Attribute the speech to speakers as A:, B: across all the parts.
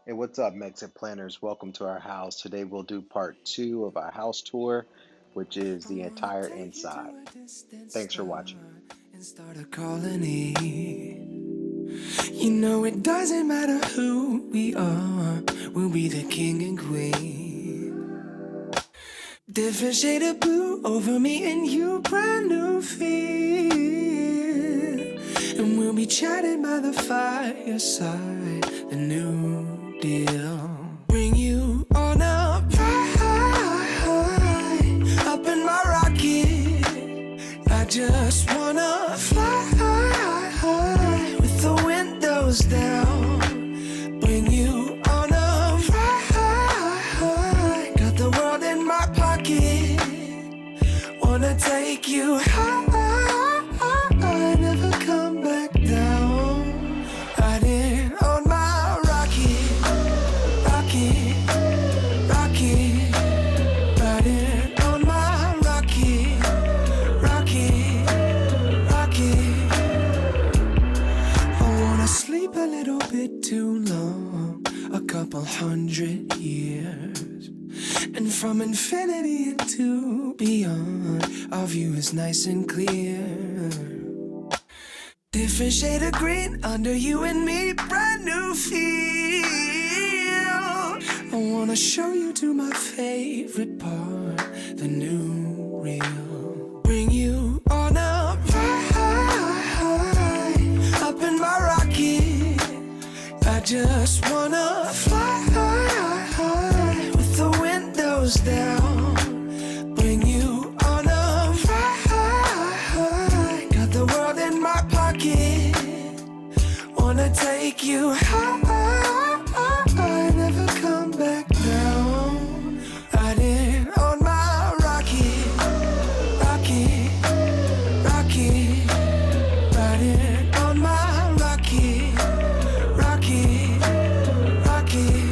A: Hey, what's up, Mexit Planners? Welcome to our house. Today we'll do part two of our house tour, which is the entire inside. Thanks for watching.
B: And start a colony. You know it doesn't matter who we are, we'll be the king and queen. Different shade of blue over me and you, brand new feel. And we'll be chatting by the fireside, the new deal. Bring you on a ride, up in my rocket. I just wanna fly with the windows down. Bring you on a ride. Got the world in my pocket. Wanna take you high. Never come back down. Riding on my rocket. Rocket. Rocket. Riding on my rocket. Rocket. Rocket. I wanna sleep a little bit too long, a couple 100 years. And from infinity into beyond, our view is nice and clear. Different shade of green under you and me, brand new feel. I wanna show you to my favorite part, the new real. Bring you on a ride, up in my rocket. I just wanna fly with the windows down. Bring you on a ride. Got the world in my pocket. Wanna take you high. Never come back down. Riding on my rocket. Rocket. Rocket. Riding on my rocket. Rocket. Rocket.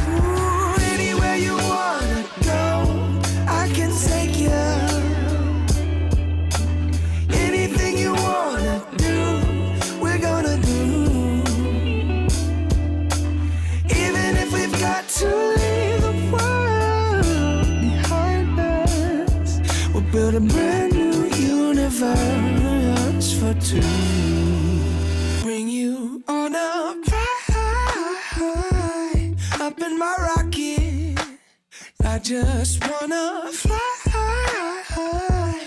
B: Ooh, anywhere you wanna go, I can take you. Anything you wanna do, we're gonna do. Even if we've got to leave the world behind us, we'll build a brand new universe for two. Bring you on a ride, up in my rocket. I just wanna fly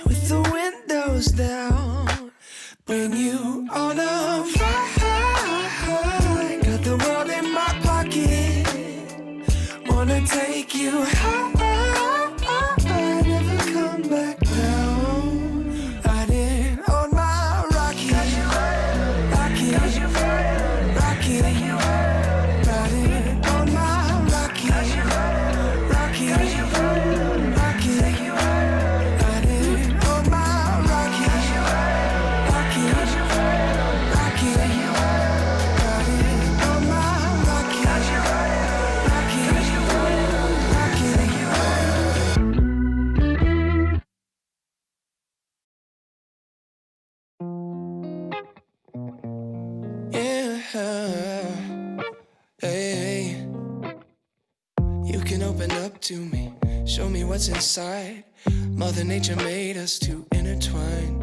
B: with the windows down. Bring you on a ride. Got the world in my pocket. Wanna take you high. Never come back down. Riding on my rocket. Rocket. Rocket. Riding on my rocket. Rocket. Rocket. Riding on my rocket. Rocket. Rocket. Riding on my rocket. Rocket. Yeah. Hey. You can open up to me, show me what's inside. Mother Nature made us to intertwine.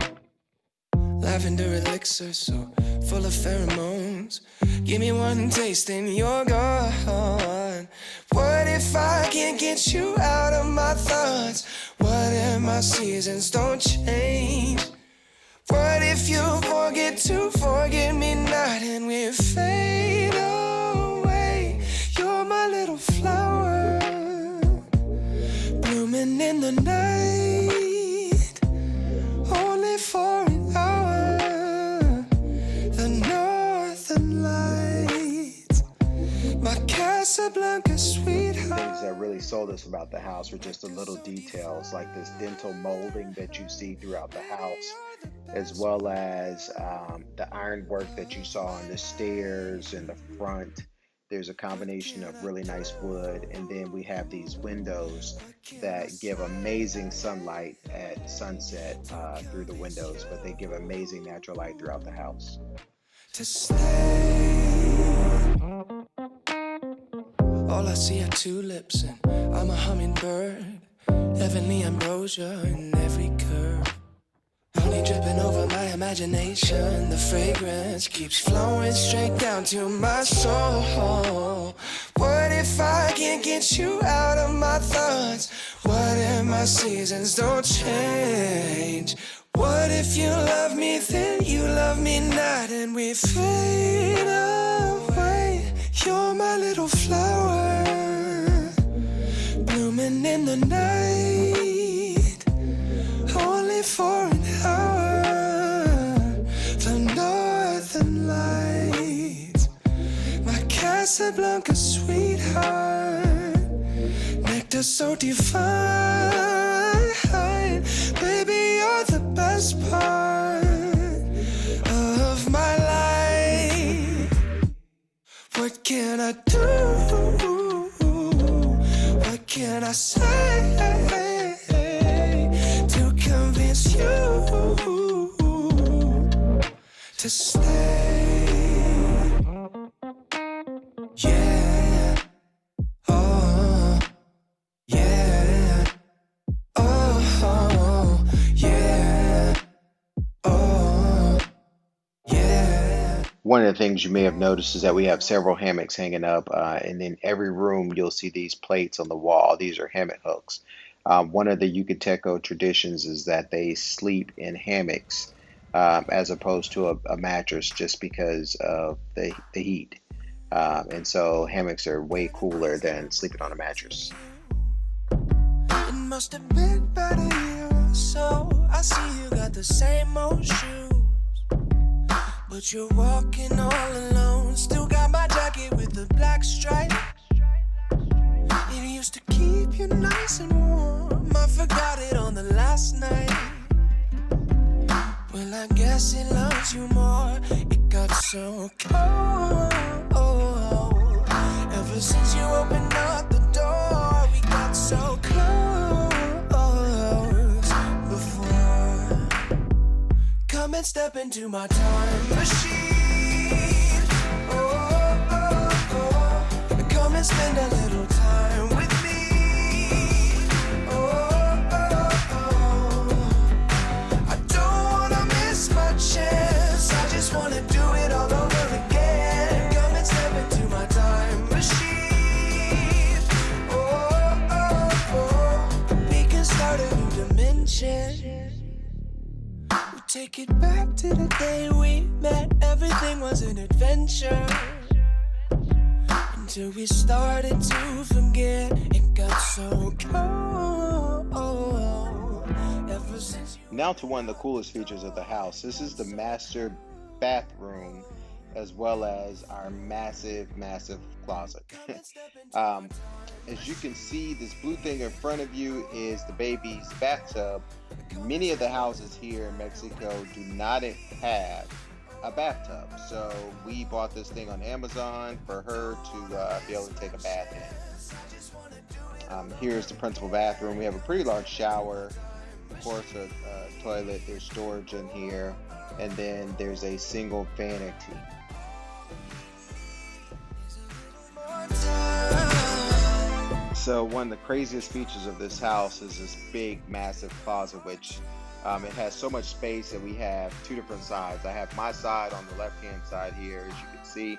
B: Lavender elixir so full of pheromones. Give me one taste and you're gone. What if I can't get you out of my thoughts? What if my seasons don't change? What if you forget to forget me not and we fade away? You're my little flower, blooming in the night, only for an hour. The northern lights, my Casablanca sweetheart.
A: Things that really sold us about the house were just the little details like this dental molding that you see throughout the house, as well as the ironwork that you saw on the stairs and the front. There's a combination of really nice wood, and then we have these windows that give amazing sunlight at sunset through the windows, but they give amazing natural light throughout the house.
B: To stay All I see are tulips and I'm a hummingbird. Heavenly ambrosia in every curve. Honey dripping over my imagination. The fragrance keeps flowing straight down to my soul. What if I can't get you out of my thoughts? What if my seasons don't change? What if you love me, then you love me not, and we fade away? You're my little flower, blooming in the night, only for an hour. The northern lights, my Casablanca sweetheart, nectar so divine. Baby, you're the best part of my life. What can I do? What can I say to convince you to stay? Yeah. Oh. Yeah. Oh. Yeah. Oh. Yeah.
A: One of the things you may have noticed is that we have several hammocks hanging up, and in every room you'll see these plates on the wall. These are hammock hooks. One of the Yucateco traditions is that they sleep in hammocks as opposed to a mattress just because of the heat. And so hammocks are way cooler than sleeping on a mattress.
B: It must have been about a year or so. I see you got the same old shoes, but you're walking all alone. Still got my jacket with the black stripe. It used to keep you nice and warm. I forgot it on the last night. Well, I guess it loves you more. It got so cold. Ever since you opened up the door, we got so close before. Come and step into my time machine. Oh. Come and spend a little time with me. I don't wanna miss my chance. I just wanna do it all over again. Come and step into my time machine. We can start a new dimension. We'll take it back to the day we met. Everything was an adventure until we started to forget. It got so cold. Ever since you.
A: Now to one of the coolest features of the house. This is the master bathroom as well as our massive closet. As you can see, this blue thing in front of you is the baby's bathtub. Many of the houses here in Mexico do not have a bathtub, so we bought this thing on Amazon for her to be able to take a bath in. Here's the principal bathroom. We have a pretty large shower, of course a toilet, there's storage in here, and then there's a single vanity. So one of the craziest features of this house is this big, massive closet, which it has so much space that we have two different sides. I have my side on the left-hand side here, as you can see,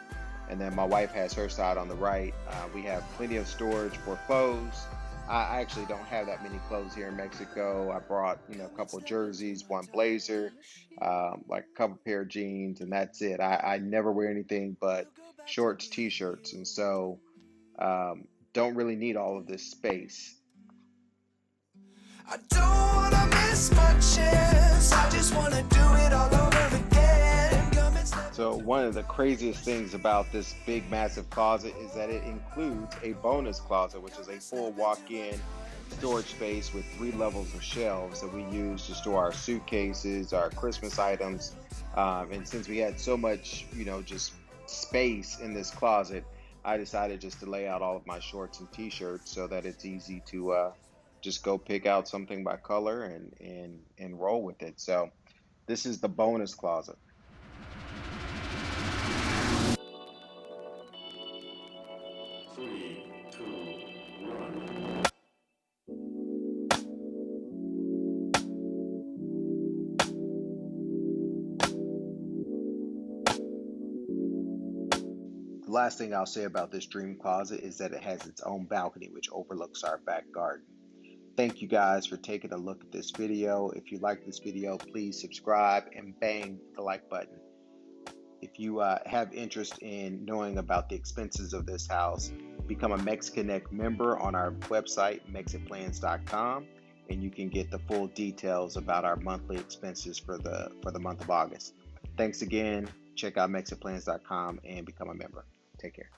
A: and then my wife has her side on the right. We have plenty of storage for clothes. I actually don't have that many clothes here in Mexico. I brought, a couple of jerseys, one blazer, like a couple pair of jeans, and that's it. I never wear anything but shorts, t-shirts, and so don't really need all of this space.
B: I don't wanna miss my chance. I just wanna do it all over again.
A: So one of the craziest things about this big, massive closet is that it includes a bonus closet, which is a full walk-in storage space with 3 levels of shelves that we use to store our suitcases, our Christmas items. And since we had so much, just space in this closet, I decided just to lay out all of my shorts and t-shirts so that it's easy to just go pick out something by color and roll with it. So this is the bonus closet. The last thing I'll say about this dream closet is that it has its own balcony, which overlooks our back garden. Thank you guys for taking a look at this video. If you like this video, please subscribe and bang the like button. If you have interest in knowing about the expenses of this house, become a MexConnect member on our website, MexitPlans.com, and you can get the full details about our monthly expenses for the month of August. Thanks again. Check out MexitPlans.com and become a member. Take care.